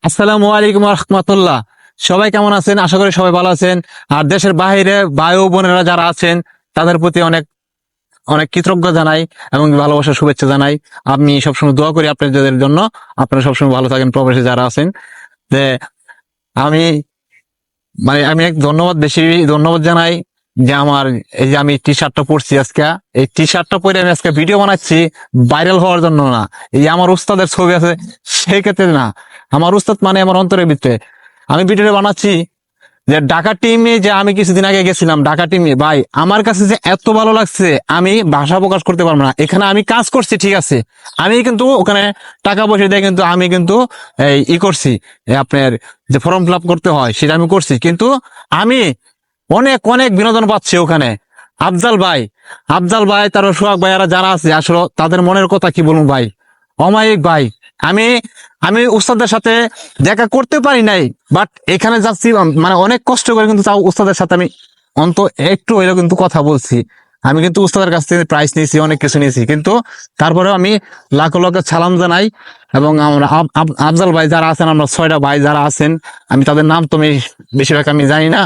আসসালামু আলাইকুম রহমতুল্লাহ। সবাই কেমন আছেন? আশা করি সবাই ভালো আছেন। আর দেশের বাইরে ভাই ও বোনেরা যারা আছেন তাদের প্রতি অনেক অনেক কৃতজ্ঞ জানাই এবং ভালোবাসা শুভেচ্ছা জানাই। আমি সবসময় দোয়া করি আপনাদের জন্য, আপনারা সবসময় ভালো থাকেন। প্রবাসী যারা আছেন, যে আমি আমি এক বেশি ধন্যবাদ জানাই যে আমার এই যে আমি টি শার্টটা পরছি আজকে, এই টি শার্টটা পরে আমি আজকে ভিডিও বানাচ্ছি ভাইরাল হওয়ার জন্য না। এই যে আমার উস্তাদের ছবি আছে সেই ক্ষেত্রে না, আমার উস্তাদ মানে আমার অন্তরের ভিতরে আমি ভিডিওটা বানাচ্ছি। যে ঢাকা টিমে যে আমি কিছুদিন আগে গেছিলাম, ঢাকা টিমে ভাই আমার কাছে যে এত ভালো লাগছে আমি ভাষা প্রকাশ করতে পারবো না। এখানে আমি কাজ করছি ঠিক আছে, আমি কিন্তু ওখানে টাকা পয়সা দিয়ে কিন্তু আমি কিন্তু এই করছি, আপনার যে ফর্ম ফিল আপ করতে হয় সেটা আমি করছি, কিন্তু আমি অনেক অনেক বিনোদন পাচ্ছি ওখানে। আফজাল ভাই তার সোহাগ ভাইয়ারা যারা আছে আসলে তাদের মনের কথা কি বলবো ভাই, অমায়িক ভাই। আমি আমি উস্তাদের সাথে দেখা করতে পারি নাই, বাট এখানে যাচ্ছি মানে অনেক কষ্ট করে কিন্তু তাও উস্তাদের সাথে আমি অন্ত একটু হইলেও কিন্তু কথা বলছি। আমি কিন্তু উস্তাদের কাছ থেকে প্রাইজ নিয়েছি, অনেক কিছু নিয়েছি, কিন্তু তারপরেও আমি লাখো লাখো সালাম জানাই। এবং আমরা আফজাল ভাই যারা আছেন, আমরা 6টা ভাই যারা আছেন, আমি তাদের নাম তো বেশিরভাগ আমি জানি না,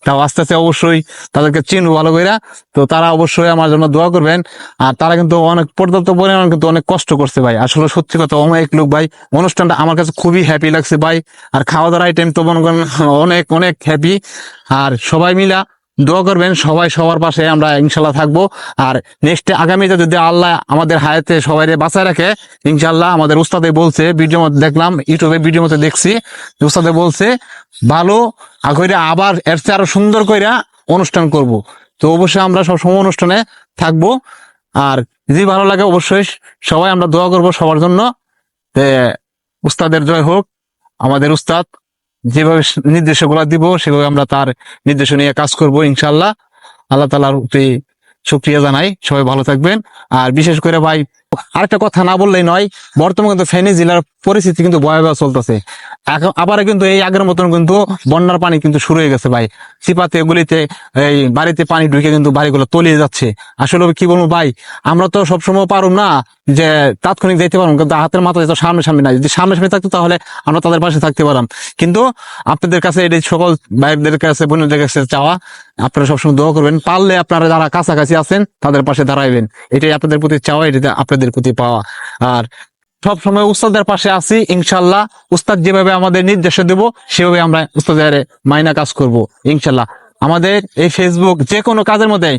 তাও আস্তে আস্তে অবশ্যই তাদেরকে চিনবো ভালো করে। তো তারা অবশ্যই আমার জন্য দোয়া করবেন। আর তারা কিন্তু অনেক পর্যাপ্ত পরিমাণ কিন্তু অনেক কষ্ট করছে ভাই, আসলে সত্যি কথা অনেক লোক ভাই। অনুষ্ঠানটা আমার কাছে খুবই হ্যাপি লাগছে ভাই। আর খাওয়া দাওয়ার আইটেম তো মনে করেন অনেক অনেক হ্যাপি। আর সবাই মিলা দোয়া করবেন, সবাই সবার পাশে আমরা ইনশাল্লাহ থাকবো। আর নেক্সট আগামীতে যদি আল্লাহ আমাদের হায়াতে সবাই বাঁচায় রাখে, ইনশাল্লাহ আমাদের উস্তাদে বলছে, ভিডিও মধ্যে দেখলাম, ইউটিউবে ভিডিও মধ্যে দেখছি, উস্তাদে বলছে ভালো করে আবার এর চেয়ে আরো সুন্দর করে অনুষ্ঠান করব। তো অবশ্যই আমরা সবসময় অনুষ্ঠানে থাকবো। আর যদি ভালো লাগে অবশ্যই সবাই আমরা দোয়া করব সবার জন্য। উস্তাদের জয় হোক। আমাদের উস্তাদ যেভাবে নির্দেশগুলো দিব সেভাবে আমরা তার নির্দেশ নিয়ে কাজ করব ইনশাল্লাহ। আল্লাহ তাআলার প্রতি শুকরিয়া জানাই। সবাই ভালো থাকবেন। আর বিশেষ করে ভাই আরেকটা কথা না বললেই নয়, বর্তমানে কিন্তু ফেনী জেলার পরিস্থিতি কিন্তু ভয়াবহ চলতেছে। আবার কিন্তু এই আগের মতন কিন্তু বন্যার পানি কিন্তু শুরু হয়ে গেছে ভাই। চিপাতে গুলিতে এই বাড়িতে পানি ঢুকে কিন্তু বাড়িগুলো তলিয়ে যাচ্ছে। আসলে কি বলবো ভাই, আমরা তো সবসময় পারুম না যে তাৎক্ষণিক যেতে পারবো, কিন্তু হাতের মাথায় তো সামনে সামনে নাই। যদি সামনে সামনে থাকতো তাহলে আমরা তাদের পাশে থাকতে পারলাম। কিন্তু আপনাদের কাছে এই সকল ভাইদের কাছে বোনদের কাছে চাওয়া, আপনারা সবসময় দোয়া করবেন, পারলে আপনারা যারা কাছাকাছি আছেন তাদের পাশে দাঁড়াইবেন, এটাই আপনাদের প্রতি চাওয়া, এটাতে আপনাদের প্রতি পাওয়া। আর সব সময় উস্তাদের পাশে আছি ইনশাল্লাহ। উস্তাদ যেভাবে আমাদের নির্দেশ দেব সেভাবে আমরা উস্তাদের মাইনা কাজ করব ইনশাল্লাহ। আমাদের এই ফেসবুক যে কোনো কাজের মধ্যে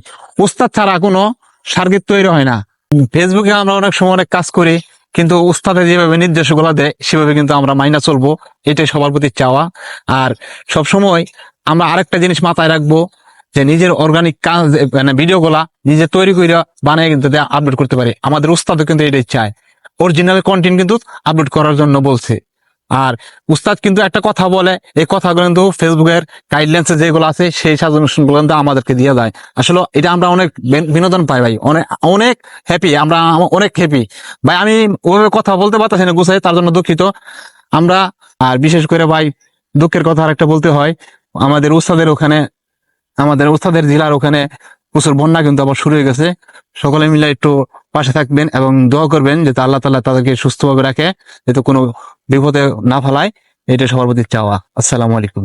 উস্তাদ ছাড়া কোনো সার্গিক তৈরি হয় না। ফেসবুকে আমরা অনেক সময় অনেক কাজ করি, কিন্তু উস্তাদের যেভাবে নির্দেশগুলো দেয় সেভাবে কিন্তু আমরা মাইনা চলবো, এটাই সবার প্রতি চাওয়া। আর সব সময় আমরা আরেকটা জিনিস মাথায় রাখবো, যে নিজের অর্গানিক কাজ মানে ভিডিও গুলা নিজে তৈরি করে বানিয়ে কিন্তু আপলোড করতে পারে। আমাদের উস্তাদও কিন্তু এটাই চায়, অরিজিনাল কন্টেন্ট কিন্তু আপলোড করার জন্য বলছে। আর উস্তাদ কিন্তু একটা কথা বলে, এই কথাগুলো কিন্তু ফেসবুকের গাইডলাইন্স যেগুলো আছে সেই সাজেশন গুলো কিন্তু আমাদেরকে দিয়ে দেয়। আসলে এটা আমরা অনেক বিনোদন পাই ভাই, অনেক অনেক হ্যাপি, আমরা অনেক হ্যাপি ভাই। আমি ওভাবে কথা বলতে পারতেছি না গুছাই, তার জন্য দুঃখিত আমরা। আর বিশেষ করে ভাই দুঃখের কথা আরেকটা বলতে হয়, আমাদের উস্তাদের ওখানে, আমাদের উস্তাদের জেলার ওখানে প্রচুর বন্যা কিন্তু আবার শুরু হয়ে গেছে। সকলে মিলে একটু পাশে থাকবেন এবং দোয়া করবেন যাতে আল্লাহ তাআলা তাদেরকে সুস্থভাবে রাখে, যাতে কোনো বিপদে না ফেলায়, এটা সবার প্রতি চাওয়া। আসসালামু আলাইকুম।